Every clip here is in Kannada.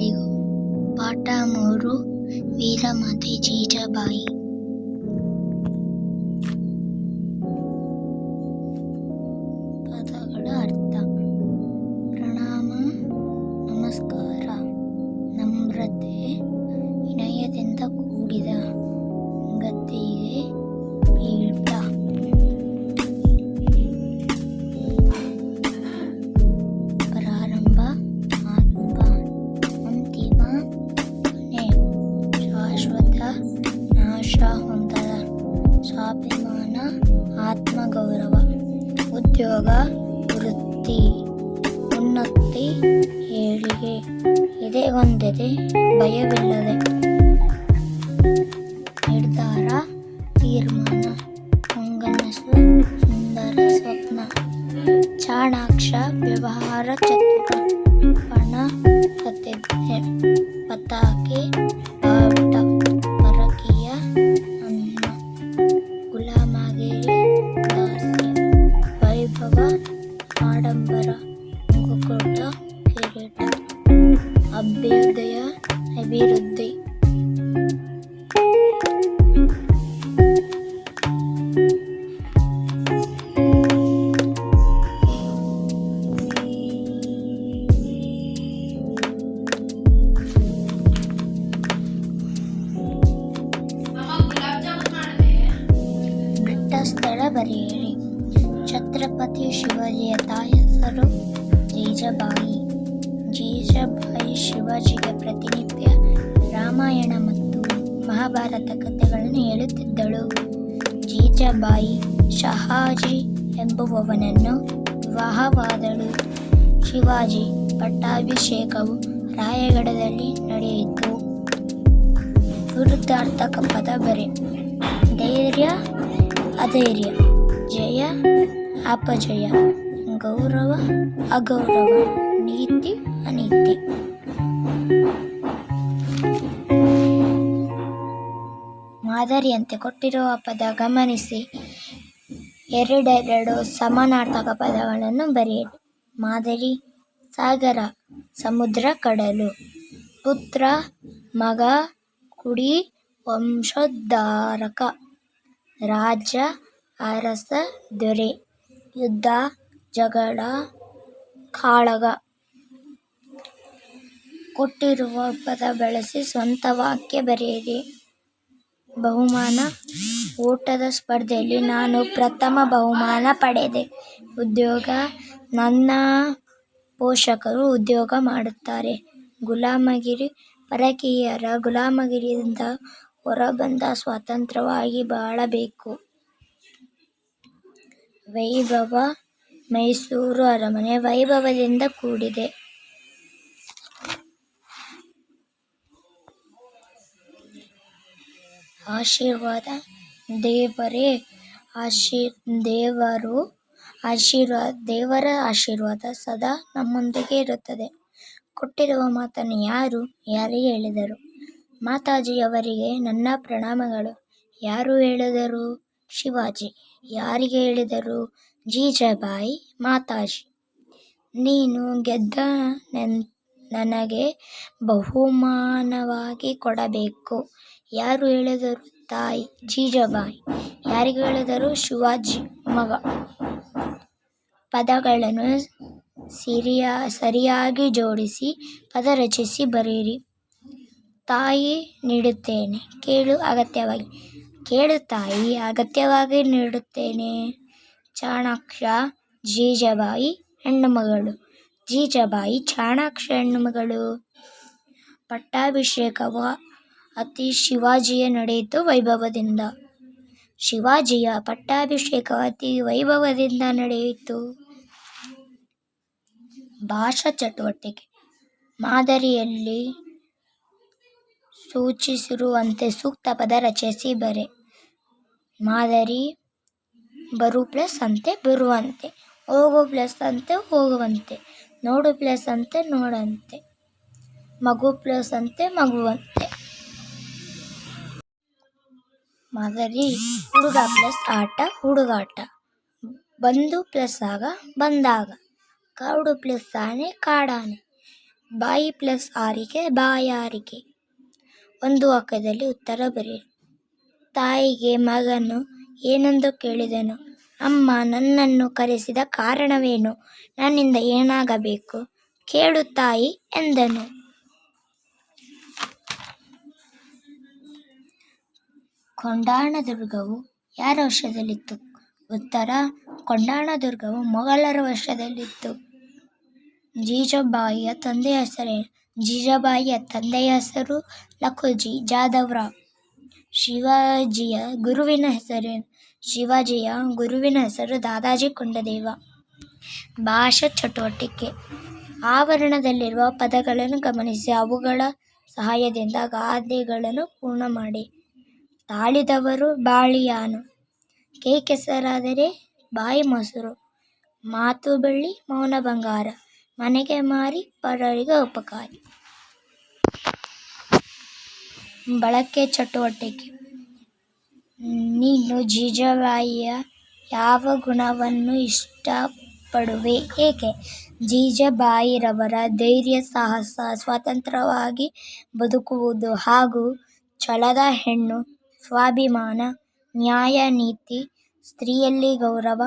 ಎಲ್ಲರಿಗೂ. ಪಾಠ 3 ವೀರಮಾತೆ ಜೀಜಾಬಾಯಿ. ಪದಗಳ ಅರ್ಥ: ಪ್ರಣಾಮ, ನಮಸ್ಕಾರ, ನಮ್ರತೆ, ವಿನಯದಿಂದ ಕೂಡಿದ ಗದ್ದಿಗೆ ಪೀಠ. ಪ್ರಾರಂಭ, ಆರಂಭ, ಅಂತಿಮ, ಕೊನೆ, ಶಾಶ್ವತ, ನಾಶ ಹೊಂದದ, ಸ್ವಾಭಿಮಾನ, ಆತ್ಮಗೌರವ, ಉದ್ಯೋಗ, ವೃತ್ತಿ, ಉನ್ನತಿ, ಏಳಿಗೆ, ಎದೆಗೊಂದದೆ, ಭಯವಿಲ್ಲದೆ, ನಿರ್ಧಾರ, ತೀರ್ಮಾನ, ಹೊಂಗನಸು, ಸುಂದರ ಸ್ವಪ್ನ, ಚಾಣಾಕ್ಷ, ವ್ಯವಹಾರ ಚತುರ, ಪಣ, ಪ್ರತಿಜ್ಞೆ, ಪತಾಕೆ, ಬಾವುಟ, ಪರಕೀಯ, ಅನ್ನ, ಗುಲಾಮಗಿರಿ, ದಾಸ್ಯ, ವೈಭವ, ಆಡಂಬರ, ಮುಕುಟ, ಕಿರೀಟ, ಅಭ್ಯುದಯ, ಅಭಿವೃದ್ಧಿ. ಬಿಟ್ಟ ಸ್ಥಳ ಬರೆಯಿರಿ. ಛತ್ರಪತಿ ಶಿವಾಜಿಯ ತಾಯಿ ಹೆಸರು ಜೀಜಾಬಾಯಿ. ಜೀಜಾಬಾಯಿ ಶಿವಾಜಿಗೆ ಪ್ರತಿನಿತ್ಯ ರಾಮಾಯಣ ಮತ್ತು ಮಹಾಭಾರತ ಕಥೆಗಳನ್ನು ಹೇಳುತ್ತಿದ್ದಳು. ಜೀಜಾಬಾಯಿ ಶಹಾಜಿ ಎಂಬುವವನನ್ನು ವಿವಾಹವಾದಳು. ಶಿವಾಜಿ ಪಟ್ಟಾಭಿಷೇಕವು ರಾಯಗಢದಲ್ಲಿ ನಡೆಯಿತು. ವಿರುದ್ಧಾರ್ಥಕ ಪದ ಬರೆ: ಧೈರ್ಯ, ಅಧೈರ್ಯ, ಜಯ, ಅಪಜಯ, ಗೌರವ, ಅಗೌರವ, ನೀತಿ, ಅನೀತಿ. ಮಾದರಿಯಂತೆ ಕೊಟ್ಟಿರುವ ಪದ ಗಮನಿಸಿ. ಎರಡೆರಡು ಸಮಾನಾರ್ಥಕ ಪದಗಳನ್ನು ಬರೆಯಿರಿ. ಮಾದರಿ: ಸಾಗರ, ಸಮುದ್ರ, ಕಡಲು. ಪುತ್ರ, ಮಗ, ಕುಡಿ, ವಂಶೋದ್ಧಾರಕ. ರಾಜ, ಅರಸ, ದೊರೆ. ಯುದ್ಧ, ಜಗಳ, ಕಾಳಗ. ಕೊಟ್ಟಿರುವ ಪದ ಬಳಸಿ ಸ್ವಂತ ವಾಕ್ಯ ಬರೆಯಿರಿ. ಬಹುಮಾನ: ಓಟದ ಸ್ಪರ್ಧೆಯಲ್ಲಿ ನಾನು ಪ್ರಥಮ ಬಹುಮಾನ ಪಡೆದೆ. ಉದ್ಯೋಗ: ನನ್ನ ಪೋಷಕರು ಉದ್ಯೋಗ ಮಾಡುತ್ತಾರೆ. ಗುಲಾಮಗಿರಿ: ಪರಕೀಯರ ಗುಲಾಮಗಿರಿಯಿಂದ ಹೊರಬಂದ ಸ್ವತಂತ್ರವಾಗಿ ಬಾಳಬೇಕು. ವೈಭವ: ಮೈಸೂರು ಅರಮನೆ ವೈಭವದಿಂದ ಕೂಡಿದೆ. ಆಶೀರ್ವಾದ: ದೇವರ ಆಶೀರ್ವಾದ ಸದಾ ನಮ್ಮೊಂದಿಗೆ ಇರುತ್ತದೆ. ಕೊಟ್ಟಿರುವ ಮಾತನ್ನು ಯಾರಿಗೆ ಹೇಳಿದರು? ಮಾತಾಜಿಯವರಿಗೆ ನನ್ನ ಪ್ರಣಾಮಗಳು. ಯಾರು ಹೇಳಿದರು? ಶಿವಾಜಿ. ಯಾರಿಗೆ ಹೇಳಿದರು? ಜೀಜಾಬಾಯಿ. ಮಾತಾಜಿ: ನೀನು ಗೆದ್ದ ನನಗೆ ಬಹುಮಾನವಾಗಿ ಕೊಡಬೇಕು. ಯಾರು ಹೇಳಿದರು? ತಾಯಿ ಜೀಜಾಬಾಯಿ. ಯಾರಿಗೆ ಹೇಳಿದರು? ಶಿವಾಜಿ ಮಗ. ಪದಗಳನ್ನು ಸರಿಯಾಗಿ ಜೋಡಿಸಿ ಪದ ರಚಿಸಿ ಬರೆಯಿರಿ. ತಾಯಿ: ನೀಡುತ್ತೇನೆ. ಕೇಳು, ಅಗತ್ಯವಾಗಿ. ಕೇಳು ತಾಯಿ, ಅಗತ್ಯವಾಗಿ ನೀಡುತ್ತೇನೆ. ಚಾಣಾಕ್ಷ: ಜೀಜಾಬಾಯಿ ಹೆಣ್ಣುಮಗಳು. ಜೀಜಾಬಾಯಿ ಚಾಣಾಕ್ಷ ಹೆಣ್ಣುಮಗಳು. ಪಟ್ಟಾಭಿಷೇಕವು ಅತಿ ಶಿವಾಜಿಯ ನಡೆಯಿತು ವೈಭವದಿಂದ. ಶಿವಾಜಿಯ ಪಟ್ಟಾಭಿಷೇಕವು ಅತಿ ವೈಭವದಿಂದ ನಡೆಯಿತು. ಭಾಷಾ ಚಟುವಟಿಕೆ: ಮಾದರಿಯಲ್ಲಿ ಸೂಚಿಸಿರುವಂತೆ ಸೂಕ್ತ ಪದ ರಚಿಸಿ ಬರೆ. ಮಾದರಿ: ಬರು ಪ್ಲಸ್ ಅಂತೆ ಬರುವಂತೆ, ಹೋಗು ಪ್ಲಸ್ ಅಂತೆ ಹೋಗುವಂತೆ, ನೋಡು ಪ್ಲಸ್ ಅಂತೆ ನೋಡಂತೆ, ಮಗು ಪ್ಲಸ್ ಅಂತೆ ಮಗುವಂತೆ. ಮಾದರಿ: ಹುಡುಗ ಪ್ಲಸ್ ಆಟ ಹುಡುಗಾಟ, ಬಂಧು ಪ್ಲಸ್ ಆಗ ಬಂದಾಗ, ಕಾಡು ಪ್ಲಸ್ ಆನೆ ಕಾಡಾನೆ, ಬಾಯಿ ಪ್ಲಸ್ ಆರಿಕೆ ಬಾಯಾರಿಕೆ. ಒಂದು ವಾಕ್ಯದಲ್ಲಿ ಉತ್ತರ ಬರೆಯಿರಿ. ತಾಯಿಗೆ ಮಗನು ಏನೆಂದು ಕೇಳಿದನು. ಅಮ್ಮ ನನ್ನನ್ನು ಕರೆಸಿದ ಕಾರಣವೇನು? ನನ್ನಿಂದ ಏನಾಗಬೇಕು? ಕೇಳು ತಾಯಿ ಎಂದನು. ಕೊಂಡಾಣದುರ್ಗವು ಯಾರ ವಶದಲ್ಲಿತ್ತು? ಉತ್ತರ: ಕೊಂಡಾಣದುರ್ಗವು ಮೊಘಲರ ವಶದಲ್ಲಿತ್ತು. ಜೀಜಾಬಾಯಿಯ ತಂದೆಯ ಹೆಸರೇನು? ಜೀಜಾಬಾಯಿಯ ತಂದೆಯ ಹೆಸರು ಲಖುಜಿ ಜಾಧವ್ರಾವ್. ಶಿವಾಜಿಯ ಗುರುವಿನ ಹೆಸರೇನು? ಶಿವಾಜಿಯ ಗುರುವಿನ ಹೆಸರು ದಾದಾಜಿ ಕೊಂಡದೇವ. ಭಾಷಾ ಚಟುವಟಿಕೆ. ಆವರಣದಲ್ಲಿರುವ ಪದಗಳನ್ನು ಗಮನಿಸಿ ಅವುಗಳ ಸಹಾಯದಿಂದ ಗಾದೆಗಳನ್ನು ಪೂರ್ಣ ಮಾಡಿ. ತಾಳಿದವರು ಬಾಳಿಯಾನು. ಕೈ ಕೆಸರಾದರೆ ಬಾಯಿ ಮೊಸರು. ಮಾತು ಬೆಳ್ಳಿ ಮೌನ ಬಂಗಾರ. ಮನೆಗೆ ಮಾರಿ ಪರರಿಗೆ ಉಪಕಾರಿ. ಬಳಕೆ ಚಟುವಟಿಕೆ. ನೀನು ಜೀಜಾಬಾಯಿಯ ಯಾವ ಗುಣವನ್ನು ಇಷ್ಟಪಡುವೆ? ಏಕೆ? ಜೀಜಾಬಾಯಿರವರ ಧೈರ್ಯ, ಸಾಹಸ, ಸ್ವತಂತ್ರವಾಗಿ ಬದುಕುವುದು ಹಾಗೂ ಛಲದ ಹೆಣ್ಣು, ಸ್ವಾಭಿಮಾನ, ನ್ಯಾಯ, ನೀತಿ, ಸ್ತ್ರೀಯಲ್ಲಿ ಗೌರವ,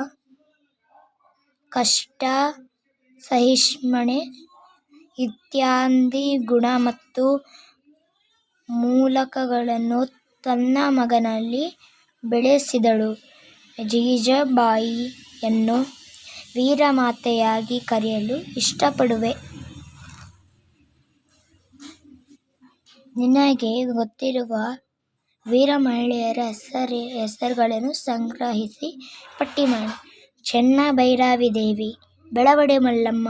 ಕಷ್ಟ ಸಹಿಷ್ಣುತೆ ಇತ್ಯಾದಿ ಗುಣ ಮತ್ತು ಮೂಲಕಗಳನ್ನು ತನ್ನ ಮಗನಲ್ಲಿ ಬೆಳೆಸಿದಳು. ಜೀಜಾಬಾಯಿಯನ್ನು ವೀರಮಾತೆಯಾಗಿ ಕರೆಯಲು ಇಷ್ಟಪಡುವೆ. ನಿನಗೆ ಗೊತ್ತಿರುವ ವೀರ ಮಹಿಳೆಯರ ಹೆಸರುಗಳನ್ನು ಸಂಗ್ರಹಿಸಿ ಪಟ್ಟಿ ಮಾಡಿ. ಚೆನ್ನಭೈರಾವಿ ದೇವಿ, ಬೆಳವಡಿ ಮಲ್ಲಮ್ಮ,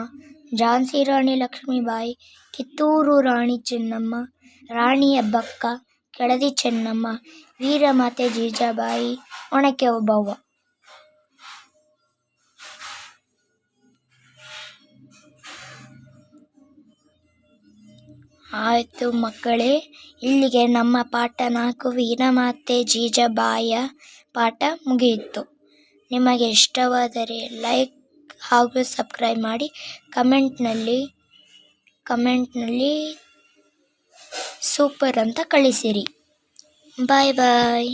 ಝಾನ್ಸಿ ರಾಣಿ ಲಕ್ಷ್ಮೀಬಾಯಿ, ಕಿತ್ತೂರು ರಾಣಿ ಚೆನ್ನಮ್ಮ, ರಾಣಿ ಅಬ್ಬಕ್ಕ, ಕೆಳದಿ ಚೆನ್ನಮ್ಮ, ವೀರಮಾತೆ ಜೀಜಾಬಾಯಿ, ಒನಕೆ ಓಬವ್ವ. ಆಯಿತು ಮಕ್ಕಳೇ, ಇಲ್ಲಿಗೆ ನಮ್ಮ ಪಾಠ 4 ವೀರಮಾತೆ ಜೀಜಾಬಾಯಿಯ ಪಾಠ ಮುಗಿಯಿತು. ನಿಮಗೆ ಇಷ್ಟವಾದರೆ ಲೈಕ್ ಹಾಗೂ ಸಬ್ಸ್ಕ್ರೈಬ್ ಮಾಡಿ. ಕಮೆಂಟ್ನಲ್ಲಿ ಸೂಪರ್ ಅಂತ ಕಳಿಸಿರಿ. ಬಾಯ್ ಬಾಯ್.